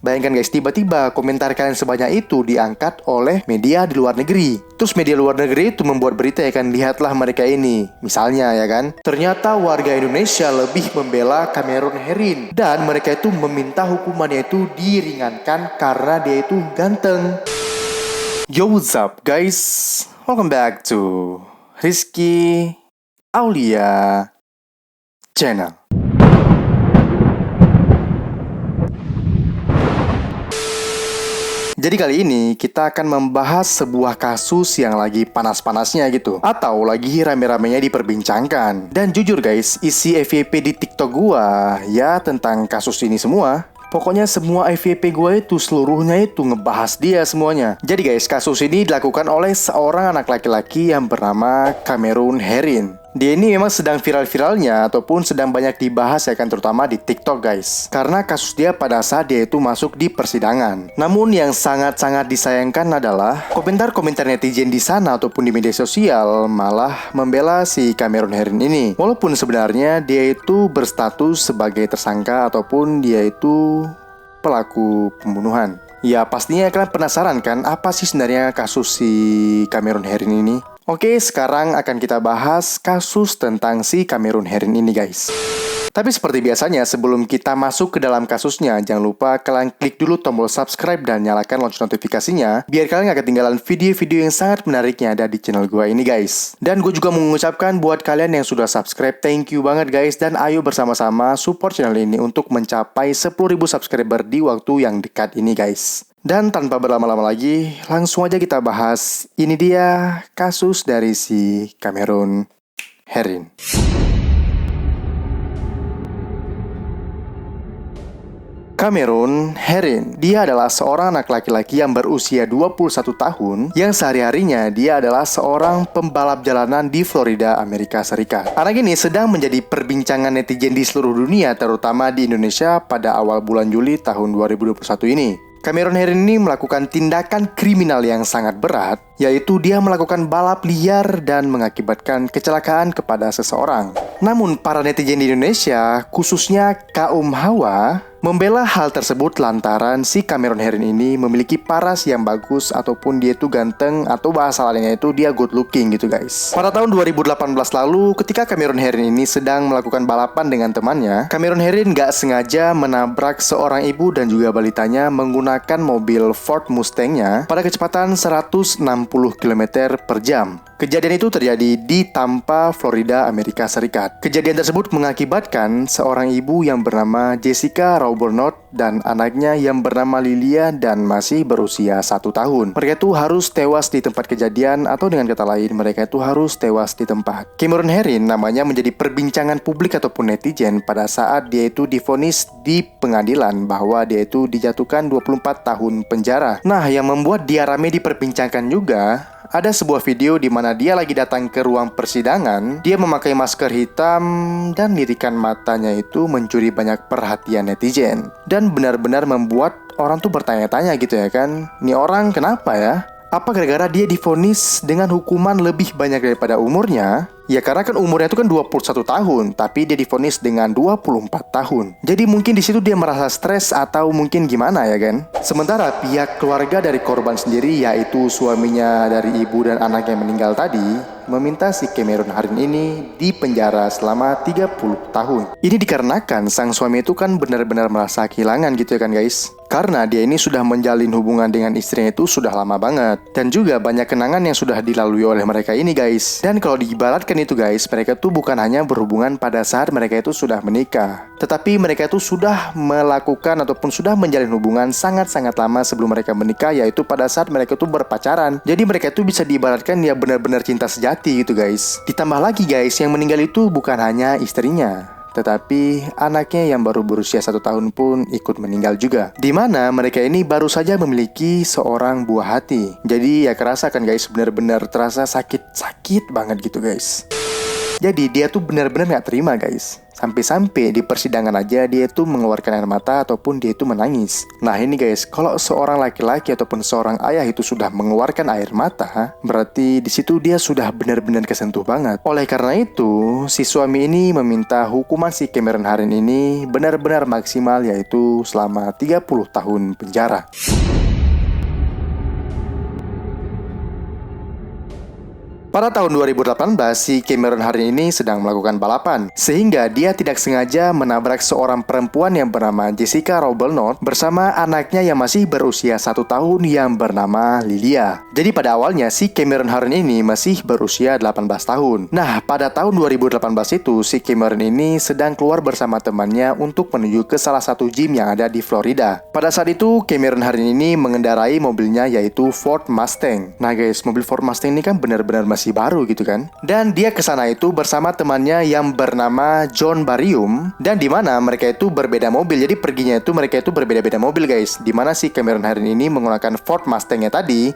Bayangkan guys, tiba-tiba komentar kalian sebanyak itu diangkat oleh media di luar negeri. Terus media luar negeri itu membuat berita ya kan, lihatlah mereka ini. Misalnya ya kan, ternyata warga Indonesia lebih membela Cameron Heryn. Dan mereka itu meminta hukumannya itu diringankan karena dia itu ganteng. Yo, what's up guys? Welcome back to Rizky Aulia Channel. Jadi kali ini kita akan membahas sebuah kasus yang lagi panas-panasnya gitu, atau lagi rame-ramenya diperbincangkan. Dan jujur guys, isi FYP di TikTok gua ya tentang kasus ini semua. Pokoknya semua FYP gue itu seluruhnya itu ngebahas dia semuanya. Jadi guys, kasus ini dilakukan oleh seorang anak laki-laki yang bernama Cameron Heryn. Dia ini memang sedang viral-viralnya ataupun sedang banyak dibahas ya kan, terutama di TikTok guys. Karena kasus dia pada saat dia itu masuk di persidangan. Namun yang sangat-sangat disayangkan adalah komentar-komentar netizen di sana ataupun di media sosial malah membela si Cameron Heryn ini. Walaupun sebenarnya dia itu berstatus sebagai tersangka ataupun dia itu pelaku pembunuhan. Ya pastinya kalian penasaran kan apa sih sebenarnya kasus si Cameron Heryn ini? Oke, sekarang akan kita bahas kasus tentang si Cameron Heryn ini guys. Tapi seperti biasanya, sebelum kita masuk ke dalam kasusnya, jangan lupa kalian klik dulu tombol subscribe dan nyalakan lonceng notifikasinya, biar kalian gak ketinggalan video-video yang sangat menariknya ada di channel gue ini guys. Dan gue juga mengucapkan buat kalian yang sudah subscribe, thank you banget guys. Dan ayo bersama-sama support channel ini untuk mencapai 10.000 subscriber di waktu yang dekat ini guys. Dan tanpa berlama-lama lagi, langsung aja kita bahas. Ini dia kasus dari si Cameron Heryn. Cameron Heryn, dia adalah seorang anak laki-laki yang berusia 21 tahun yang sehari-harinya dia adalah seorang pembalap jalanan di Florida, Amerika Serikat. Anak ini sedang menjadi perbincangan netizen di seluruh dunia, terutama di Indonesia pada awal bulan Juli tahun 2021 ini. Cameron Heryn ini melakukan tindakan kriminal yang sangat berat, yaitu dia melakukan balap liar dan mengakibatkan kecelakaan kepada seseorang. Namun para netizen di Indonesia, khususnya kaum Hawa, membela hal tersebut lantaran si Cameron Heryn ini memiliki paras yang bagus ataupun dia itu ganteng, atau bahasa lainnya itu dia good looking gitu guys. Pada tahun 2018 lalu, ketika Cameron Heryn ini sedang melakukan balapan dengan temannya, Cameron Heryn gak sengaja menabrak seorang ibu dan juga balitanya menggunakan mobil Ford Mustang-nya pada kecepatan 160 km per jam. Kejadian itu terjadi di Tampa, Florida, Amerika Serikat. Kejadian tersebut mengakibatkan seorang ibu yang bernama Jessica Rawburnot dan anaknya yang bernama Lilia dan masih berusia 1 tahun. Mereka itu harus tewas di tempat kejadian, atau dengan kata lain mereka itu harus tewas di tempat. Cameron Heryn namanya menjadi perbincangan publik ataupun netizen pada saat dia itu divonis di pengadilan bahwa dia itu dijatuhkan 24 tahun penjara. Nah, yang membuat dia ramai diperbincangkan juga, ada sebuah video di mana dia lagi datang ke ruang persidangan. Dia memakai masker hitam dan lirikan matanya itu mencuri banyak perhatian netizen. Dan benar-benar membuat orang tuh bertanya-tanya gitu ya kan, ini orang kenapa ya? Apa gara-gara dia divonis dengan hukuman lebih banyak daripada umurnya? Ya karena kan umurnya itu kan 21 tahun, tapi dia divonis dengan 24 tahun. Jadi mungkin di situ dia merasa stres atau mungkin gimana ya kan? Sementara pihak keluarga dari korban sendiri, yaitu suaminya dari ibu dan anak yang meninggal tadi, meminta si Cameron Heryn ini dipenjara selama 30 tahun. Ini dikarenakan sang suami itu kan benar-benar merasa kehilangan gitu ya kan guys. Karena dia ini sudah menjalin hubungan dengan istrinya itu sudah lama banget. Dan juga banyak kenangan yang sudah dilalui oleh mereka ini guys. Dan kalau diibaratkan itu guys, mereka tuh bukan hanya berhubungan pada saat mereka itu sudah menikah, tetapi mereka itu sudah melakukan ataupun sudah menjalin hubungan sangat-sangat lama sebelum mereka menikah, yaitu pada saat mereka itu berpacaran. Jadi mereka itu bisa diibaratkan ya benar-benar cinta sejati gitu guys. Ditambah lagi guys, yang meninggal itu bukan hanya istrinya, tetapi anaknya yang baru berusia 1 tahun pun ikut meninggal juga. Dimana mereka ini baru saja memiliki seorang buah hati. Jadi ya kerasa kan guys, benar-benar terasa sakit banget gitu guys. Jadi dia tuh benar-benar nggak terima guys. Sampai-sampai di persidangan aja dia tuh mengeluarkan air mata ataupun dia itu menangis. Nah ini guys, kalau seorang laki-laki ataupun seorang ayah itu sudah mengeluarkan air mata, berarti di situ dia sudah benar-benar kesentuh banget. Oleh karena itu, si suami ini meminta hukuman si Cameron Harren ini benar-benar maksimal, yaitu selama 30 tahun penjara. Pada tahun 2018, si Cameron Harren ini sedang melakukan balapan, sehingga dia tidak sengaja menabrak seorang perempuan yang bernama Jessica Robelnot bersama anaknya yang masih berusia 1 tahun yang bernama Lilia. Jadi pada awalnya, si Cameron Harren ini masih berusia 18 tahun. Nah, pada tahun 2018 itu, si Cameron ini sedang keluar bersama temannya untuk menuju ke salah satu gym yang ada di Florida. Pada saat itu, Cameron Harren ini mengendarai mobilnya yaitu Ford Mustang. Nah guys, mobil Ford Mustang ini kan benar-benar masih baru gitu kan. Dan dia kesana itu bersama temannya yang bernama John Barrium, dan dimana mereka itu berbeda mobil. Jadi perginya itu mereka itu berbeda-beda mobil guys. Dimana si Cameron Harren ini menggunakan Ford Mustangnya tadi,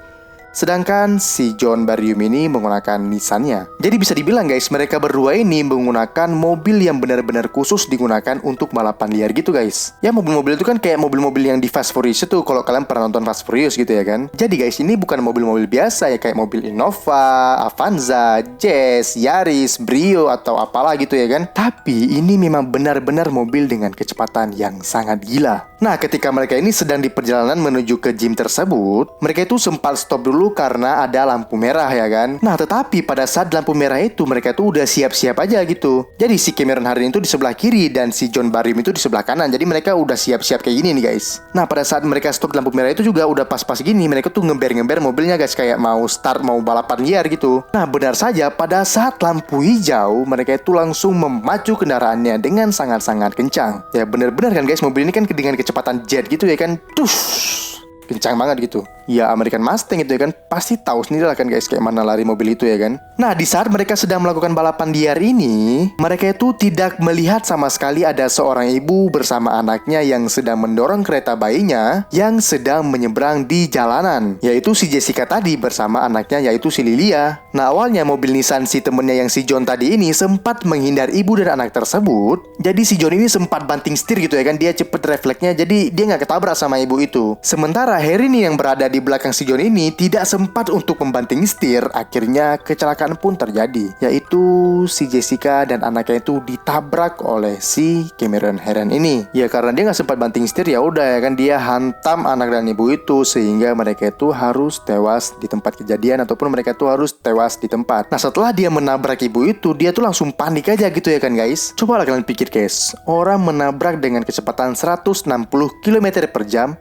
sedangkan si John Barrium ini menggunakan Nissan-nya. Jadi bisa dibilang guys, mereka berdua ini menggunakan mobil yang benar-benar khusus digunakan untuk balapan liar gitu guys. Ya mobil-mobil itu kan kayak mobil-mobil yang di Fast Furious itu, kalau kalian pernah nonton Fast Furious gitu ya kan. Jadi guys, ini bukan mobil-mobil biasa ya, kayak mobil Innova, Avanza, Jazz, Yaris, Brio atau apalah gitu ya kan. Tapi ini memang benar-benar mobil dengan kecepatan yang sangat gila. Nah ketika mereka ini sedang di perjalanan menuju ke gym tersebut, mereka itu sempat stop dulu karena ada lampu merah ya kan. Nah tetapi pada saat lampu merah itu mereka tuh udah siap-siap aja gitu. Jadi si Cameron Harren itu di sebelah kiri dan si John Barrium itu di sebelah kanan. Jadi mereka udah siap-siap kayak gini nih guys. Nah pada saat mereka stop lampu merah itu juga udah pas-pas gini. Mereka tuh ngember-ngember mobilnya guys, kayak mau start, mau balapan liar gitu. Nah benar saja pada saat lampu hijau mereka itu langsung memacu kendaraannya dengan sangat-sangat kencang. Ya bener-bener kan guys, mobil ini kan dengan kecepatan jet gitu ya kan. Kencang banget gitu. Ya American Mustang itu ya kan, pasti tahu sendiri lah kan guys kayak mana lari mobil itu ya kan. Nah di saat mereka sedang melakukan balapan liar ini, mereka itu tidak melihat sama sekali ada seorang ibu bersama anaknya yang sedang mendorong kereta bayinya yang sedang menyeberang di jalanan, yaitu si Jessica tadi bersama anaknya yaitu si Lilia. Nah awalnya mobil Nissan si temennya yang si John tadi ini sempat menghindar ibu dan anak tersebut. Jadi si John ini sempat banting setir gitu ya kan, dia cepet refleksnya, jadi dia nggak ketabrak sama ibu itu. Sementara Harry nih yang berada di belakang si John ini tidak sempat untuk membanting setir. Akhirnya kecelakaan pun terjadi, yaitu si Jessica dan anaknya itu ditabrak oleh si Cameron Harren ini. Ya karena dia nggak sempat banting setir, ya udah ya kan dia hantam anak dan ibu itu, sehingga mereka itu harus tewas di tempat kejadian ataupun mereka itu harus tewas di tempat. Nah setelah dia menabrak ibu itu, dia tuh langsung panik aja gitu ya kan guys. Coba kalian pikir guys, orang menabrak dengan kecepatan 160 km per jam,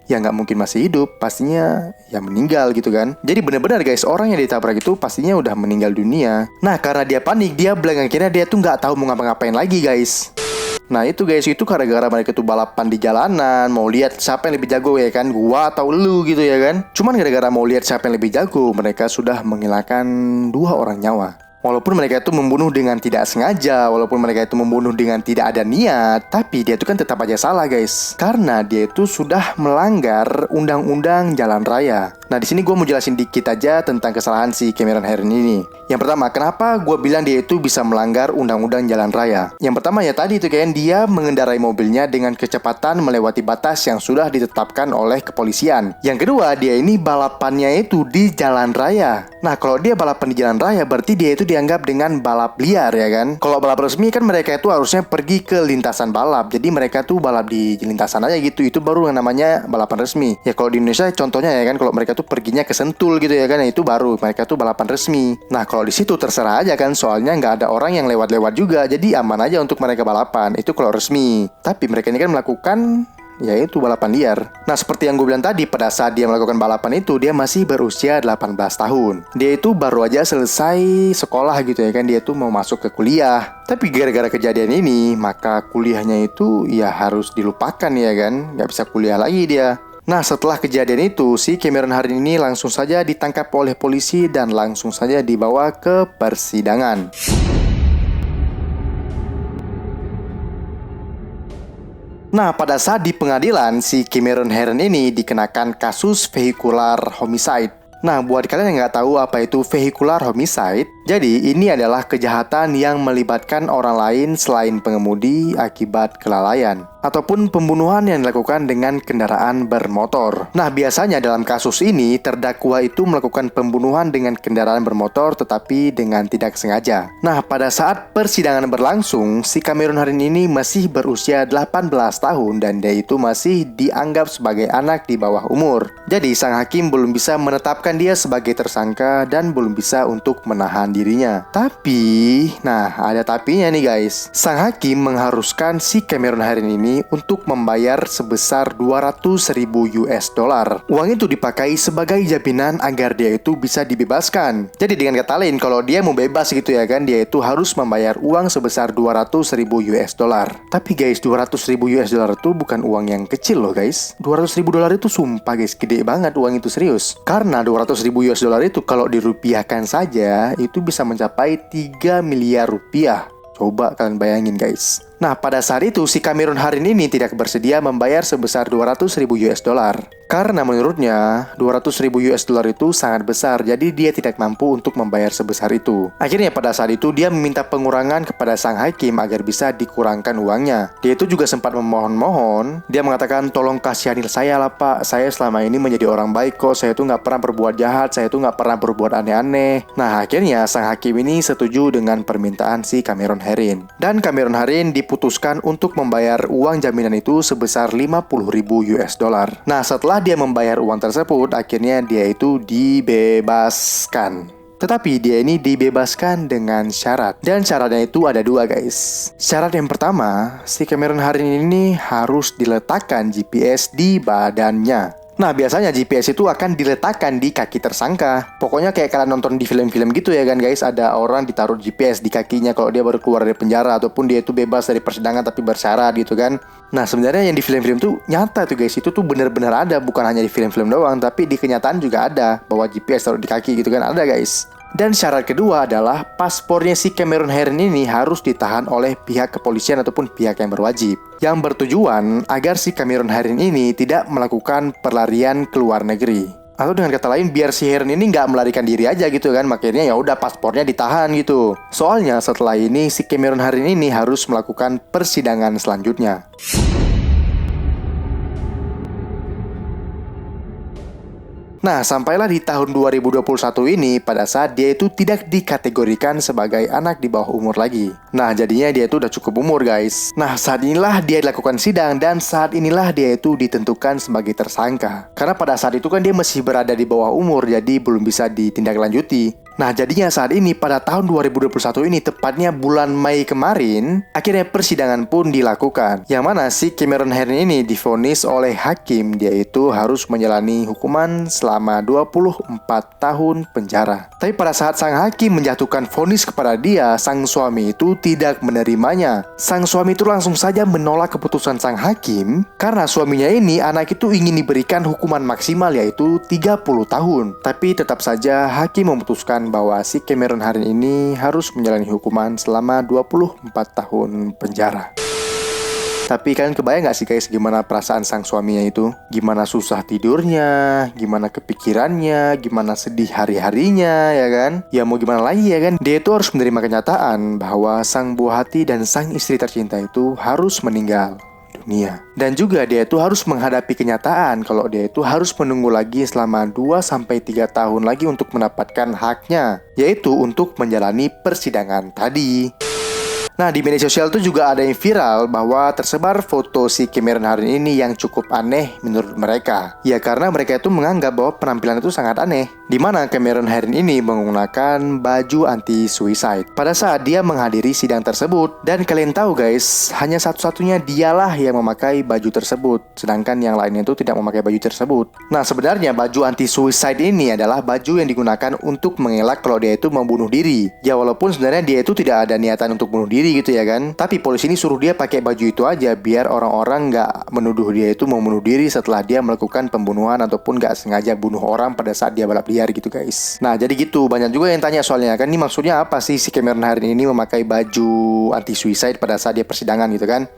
ya nggak mungkin masih hidup, pastinya ya meninggal gitu kan. Jadi benar-benar guys, orang yang ditabrak itu pastinya udah meninggal dunia. Nah karena dia panik, dia bilang akhirnya dia tuh nggak tahu mau ngapa-ngapain lagi guys. Nah itu guys, itu gara-gara mereka tuh balapan di jalanan, mau lihat siapa yang lebih jago ya kan, gua atau lu gitu ya kan. Cuman gara-gara mau lihat siapa yang lebih jago, mereka sudah menghilangkan 2 orang nyawa. Walaupun mereka itu membunuh dengan tidak sengaja, walaupun mereka itu membunuh dengan tidak ada niat, tapi dia itu kan tetap aja salah guys, karena dia itu sudah melanggar undang-undang jalan raya. Nah di sini gue mau jelasin dikit aja tentang kesalahan si Cameron Harren ini. Yang pertama, kenapa gue bilang dia itu bisa melanggar undang-undang jalan raya? Yang pertama ya tadi itu kan dia mengendarai mobilnya dengan kecepatan melewati batas yang sudah ditetapkan oleh kepolisian. Yang kedua, dia ini balapannya itu di jalan raya. Nah kalau dia balapan di jalan raya, berarti dia itu dianggap dengan balap liar ya kan. Kalau balap resmi kan mereka itu harusnya pergi ke lintasan balap. Jadi mereka tuh balap di lintasan aja gitu. Itu baru yang namanya balapan resmi. Ya kalau di Indonesia contohnya ya kan, kalau mereka tuh perginya ke Sentul gitu ya kan, itu baru mereka tuh balapan resmi. Nah kalau di situ terserah aja kan, soalnya nggak ada orang yang lewat-lewat juga, jadi aman aja untuk mereka balapan. Itu kalau resmi. Tapi mereka ini kan melakukan yaitu balapan liar. Nah seperti yang gue bilang tadi, pada saat dia melakukan balapan itu, dia masih berusia 18 tahun. Dia itu baru aja selesai sekolah gitu ya kan, dia tuh mau masuk ke kuliah. Tapi gara-gara kejadian ini, maka kuliahnya itu ya harus dilupakan ya kan, nggak bisa kuliah lagi dia. Nah setelah kejadian itu, si Cameron Harren ini langsung saja ditangkap oleh polisi dan langsung saja dibawa ke persidangan. Nah pada saat di pengadilan, si Cameron Harren ini dikenakan kasus vehicular homicide. Nah buat kalian yang nggak tahu apa itu vehicular homicide, Jadi ini adalah kejahatan yang melibatkan orang lain selain pengemudi akibat kelalaian, ataupun pembunuhan yang dilakukan dengan kendaraan bermotor. Nah, biasanya dalam kasus ini terdakwa itu melakukan pembunuhan dengan kendaraan bermotor tetapi dengan tidak sengaja. Nah, pada saat persidangan berlangsung, si Cameron Harin ini masih berusia 18 tahun dan dia itu masih dianggap sebagai anak di bawah umur. Jadi sang hakim belum bisa menetapkan dia sebagai tersangka dan belum bisa untuk menahan dirinya. Tapi, nah ada tapinya nih guys. Sang hakim mengharuskan si Cameron Harin ini untuk membayar sebesar 200.000 US dollar. Uang itu dipakai sebagai jaminan agar dia itu bisa dibebaskan. Jadi dengan kata lain, kalau dia mau bebas gitu ya kan, dia itu harus membayar uang sebesar 200.000 US dollar. Tapi guys, 200.000 US dollar itu bukan uang yang kecil loh guys. 200.000 dolar itu sumpah guys, gede banget uang itu, serius. Karena 200.000 US dollar itu kalau dirupiahkan saja itu bisa mencapai 3 miliar rupiah. Coba kalian bayangin guys. Nah, pada saat itu si Cameron Harin ini tidak bersedia membayar sebesar 200.000 US dollar. Karena menurutnya 200.000 US dollar itu sangat besar, jadi dia tidak mampu untuk membayar sebesar itu. Akhirnya pada saat itu dia meminta pengurangan kepada sang hakim agar bisa dikurangkan uangnya. Dia itu juga sempat memohon-mohon. Dia mengatakan, tolong kasihani saya lah pak, saya selama ini menjadi orang baik kok, saya tuh nggak pernah berbuat jahat, saya tuh nggak pernah berbuat aneh-aneh. Nah, akhirnya sang hakim ini setuju dengan permintaan si Cameron Harin. Dan Cameron Harin diputuskan untuk membayar uang jaminan itu sebesar 50.000 US dollar. Nah, setelah dia membayar uang tersebut, akhirnya dia itu dibebaskan. Tetapi dia ini dibebaskan dengan syarat. Dan syaratnya itu ada dua guys. Syarat yang pertama, si Cameron Harin ini harus diletakkan GPS di badannya. Nah, biasanya GPS itu akan diletakkan di kaki tersangka. Pokoknya kayak kalian nonton di film-film gitu ya kan guys. Ada orang ditaruh GPS di kakinya kalau dia baru keluar dari penjara, ataupun dia itu bebas dari persidangan tapi bersyarat gitu kan. Nah, sebenarnya yang di film-film tuh nyata tuh guys. Itu tuh benar-benar ada, bukan hanya di film-film doang, tapi di kenyataan juga ada bahwa GPS taruh di kaki gitu kan, ada guys. Dan syarat kedua adalah paspornya si Cameron Harin ini harus ditahan oleh pihak kepolisian ataupun pihak yang berwajib, yang bertujuan agar si Cameron Harin ini tidak melakukan pelarian ke luar negeri. Atau dengan kata lain, biar si Harin ini nggak melarikan diri aja gitu kan. Makanya ya udah paspornya ditahan gitu. Soalnya setelah ini si Cameron Harin ini harus melakukan persidangan selanjutnya. Nah, sampailah di tahun 2021 ini pada saat dia itu tidak dikategorikan sebagai anak di bawah umur lagi. Nah, jadinya dia itu udah cukup umur guys. Nah, saat inilah dia dilakukan sidang dan saat inilah dia itu ditentukan sebagai tersangka. Karena pada saat itu kan dia masih berada di bawah umur, jadi belum bisa ditindaklanjuti. Nah, jadinya saat ini pada tahun 2021 ini, tepatnya bulan Mei kemarin, akhirnya persidangan pun dilakukan. Yang mana si Cameron Harin ini divonis oleh hakim, dia itu harus menjalani hukuman selama 24 tahun penjara. Tapi pada saat sang hakim menjatuhkan vonis kepada dia, sang suami itu tidak menerimanya. Sang suami itu langsung saja menolak keputusan sang hakim, karena suaminya ini, anak itu ingin diberikan hukuman maksimal yaitu 30 tahun. Tapi tetap saja hakim memutuskan bahwa si Cameron Harin ini harus menjalani hukuman selama 24 tahun penjara. Tapi kalian kebayang gak sih guys gimana perasaan sang suaminya itu? Gimana susah tidurnya, gimana kepikirannya, gimana sedih hari-harinya ya kan? Ya mau gimana lagi ya kan? Dia itu harus menerima kenyataan bahwa sang buah hati dan sang istri tercinta itu harus meninggal dunia. Dan juga dia itu harus menghadapi kenyataan kalau dia itu harus menunggu lagi selama 2-3 tahun lagi untuk mendapatkan haknya, yaitu untuk menjalani persidangan tadi. Nah, di media sosial itu juga ada yang viral bahwa tersebar foto si Cameron Harin ini yang cukup aneh menurut mereka. Ya karena mereka itu menganggap bahwa penampilan itu sangat aneh, di mana Cameron Harin ini menggunakan baju anti-suicide pada saat dia menghadiri sidang tersebut. Dan kalian tahu guys, hanya satu-satunya dialah yang memakai baju tersebut, sedangkan yang lainnya itu tidak memakai baju tersebut. Nah, sebenarnya baju anti-suicide ini adalah baju yang digunakan untuk mengelak kalau dia itu membunuh diri. Ya walaupun sebenarnya dia itu tidak ada niatan untuk bunuh diri gitu ya kan, tapi polisi ini suruh dia pakai baju itu aja biar orang-orang nggak menuduh dia itu mau bunuh diri setelah dia melakukan pembunuhan ataupun nggak sengaja bunuh orang pada saat dia balap liar gitu guys. Nah, jadi gitu, banyak juga yang tanya soalnya kan, ini maksudnya apa sih si Cameron Harin ini memakai baju anti-suicide pada saat dia persidangan gitu kan.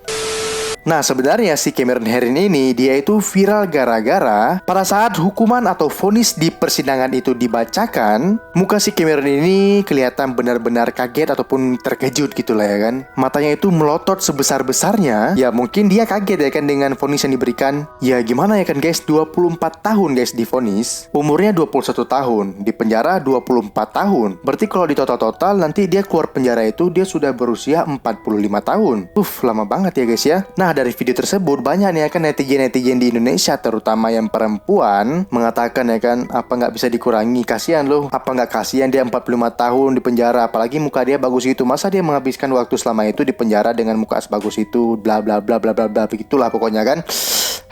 Nah, sebenarnya si Cameron Herring ini dia itu viral gara-gara pada saat hukuman atau vonis di persidangan itu dibacakan, muka si Cameron ini kelihatan benar-benar kaget ataupun terkejut gitu lah ya kan. Matanya itu melotot sebesar-besarnya. Ya mungkin dia kaget ya kan dengan vonis yang diberikan. Ya gimana ya kan guys, 24 tahun guys divonis. Umurnya 21 tahun, di penjara 24 tahun. Berarti kalau di total-total nanti dia keluar penjara itu dia sudah berusia 45 tahun. Lama banget ya guys ya. Nah, dari video tersebut banyak nih ya kan netizen-netizen di Indonesia terutama yang perempuan mengatakan ya kan, apa nggak bisa dikurangi, kasihan loh, apa nggak kasihan dia 45 tahun di penjara, apalagi muka dia bagus itu, masa dia menghabiskan waktu selama itu di penjara dengan muka sebagus itu, bla bla bla bla bla bla, begitulah pokoknya kan.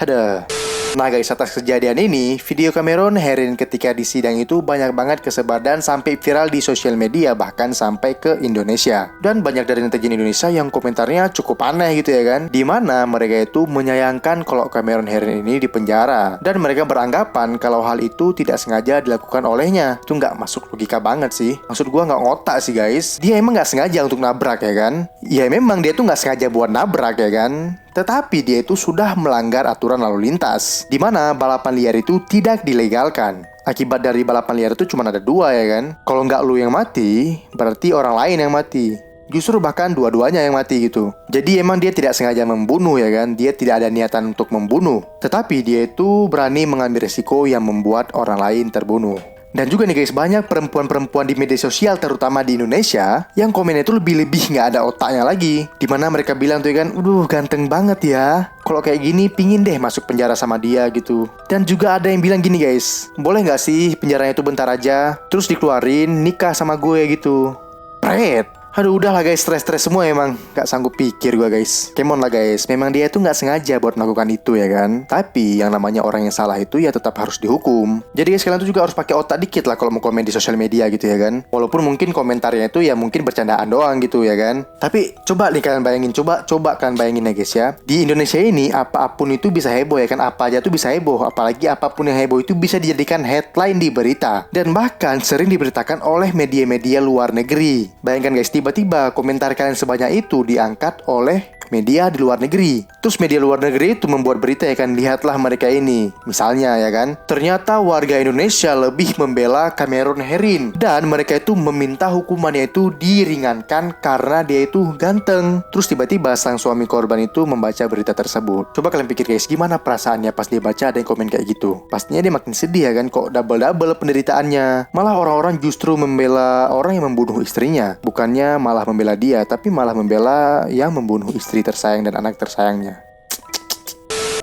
Ada. Nah guys, atas kejadian ini, video Cameron Herring ketika di sidang itu banyak banget kesebar dan sampai viral di sosial media, bahkan sampai ke Indonesia. Dan banyak dari netizen Indonesia yang komentarnya cukup aneh gitu ya kan, dimana mereka itu menyayangkan kalau Cameron Herring ini dipenjara. Dan mereka beranggapan kalau hal itu tidak sengaja dilakukan olehnya. Itu nggak masuk logika banget sih. Maksud gua nggak ngotak sih guys. Dia emang nggak sengaja untuk nabrak ya kan. Ya memang dia tuh nggak sengaja buat nabrak ya kan. Tetapi dia itu sudah melanggar aturan lalu lintas, di mana balapan liar itu tidak dilegalkan. Akibat dari balapan liar itu cuma ada dua ya kan. Kalau nggak lu yang mati, berarti orang lain yang mati. Justru bahkan dua-duanya yang mati gitu. Jadi emang dia tidak sengaja membunuh ya kan. Dia tidak ada niatan untuk membunuh. Tetapi dia itu berani mengambil resiko yang membuat orang lain terbunuh. Dan juga nih guys, banyak perempuan-perempuan di media sosial terutama di Indonesia yang komennya itu lebih-lebih nggak ada otaknya lagi. Dimana mereka bilang tuh kan, ganteng banget ya. Kalau kayak gini pingin deh masuk penjara sama dia gitu. Dan juga ada yang bilang gini guys, boleh nggak sih penjaranya itu bentar aja, terus dikeluarin nikah sama gue gitu. Pret. Aduh udahlah guys, stres-stres semua emang. Gak sanggup pikir gue guys. Come on lah guys, memang dia itu gak sengaja buat melakukan itu ya kan. Tapi yang namanya orang yang salah itu ya tetap harus dihukum. Jadi guys, kalian tuh juga harus pakai otak dikit lah kalau mau komen di sosial media gitu ya kan. Walaupun mungkin komentarnya itu ya mungkin bercandaan doang gitu ya kan. Tapi coba nih kalian bayangin, coba kalian bayangin ya guys ya. Di Indonesia ini apapun itu bisa heboh ya kan. Apa aja tuh bisa heboh. Apalagi apapun yang heboh itu bisa dijadikan headline di berita. Dan bahkan sering diberitakan oleh media-media luar negeri. Bayangkan guys, tiba-tiba komentar kalian sebanyak itu diangkat oleh media di luar negeri. Terus media luar negeri itu membuat berita ya kan, lihatlah mereka ini. Misalnya ya kan, ternyata warga Indonesia lebih membela Cameron Herring. Dan mereka itu meminta hukumannya itu diringankan karena dia itu ganteng. Terus tiba-tiba sang suami korban itu membaca berita tersebut. Coba kalian pikir guys, gimana perasaannya pas dia baca ada yang komen kayak gitu. Pastinya dia makin sedih ya kan, kok double-double penderitaannya. Malah orang-orang justru membela orang yang membunuh istrinya. Bukannya malah membela dia, tapi malah membela yang membunuh istri tersayang dan anak tersayangnya.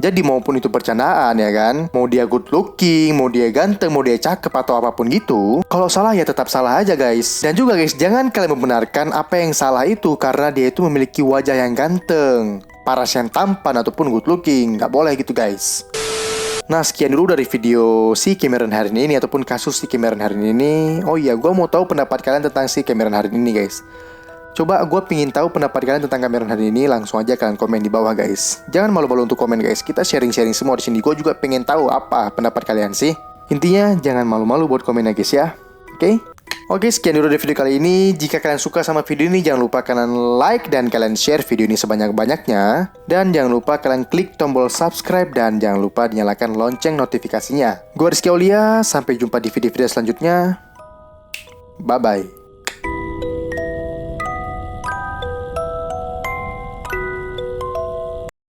Jadi maupun itu bercandaan ya kan, mau dia good looking, mau dia ganteng, mau dia cakep atau apapun gitu, kalau salah ya tetap salah aja guys. Dan juga guys, jangan kalian membenarkan apa yang salah itu karena dia itu memiliki wajah yang ganteng, paras yang tampan ataupun good looking. Gak boleh gitu guys. Nah sekian dulu dari video si Cameron Herring ini ataupun kasus si Cameron Herring ini. Oh iya, gue mau tahu pendapat kalian tentang si Cameron Herring ini guys. Coba gue pingin tahu pendapat kalian tentang Cameron Herring ini, langsung aja kalian komen di bawah guys. Jangan malu-malu untuk komen guys, kita sharing-sharing semua di sini. Gue juga pengen tahu apa pendapat kalian sih. Intinya jangan malu-malu buat komen ya guys ya. Oke, sekian dulu dari video kali ini. Jika kalian suka sama video ini, jangan lupa kalian like dan kalian share video ini sebanyak-banyaknya. Dan jangan lupa kalian klik tombol subscribe dan jangan lupa dinyalakan lonceng notifikasinya. Gue Rizky Aulia, sampai jumpa di video-video selanjutnya. Bye-bye.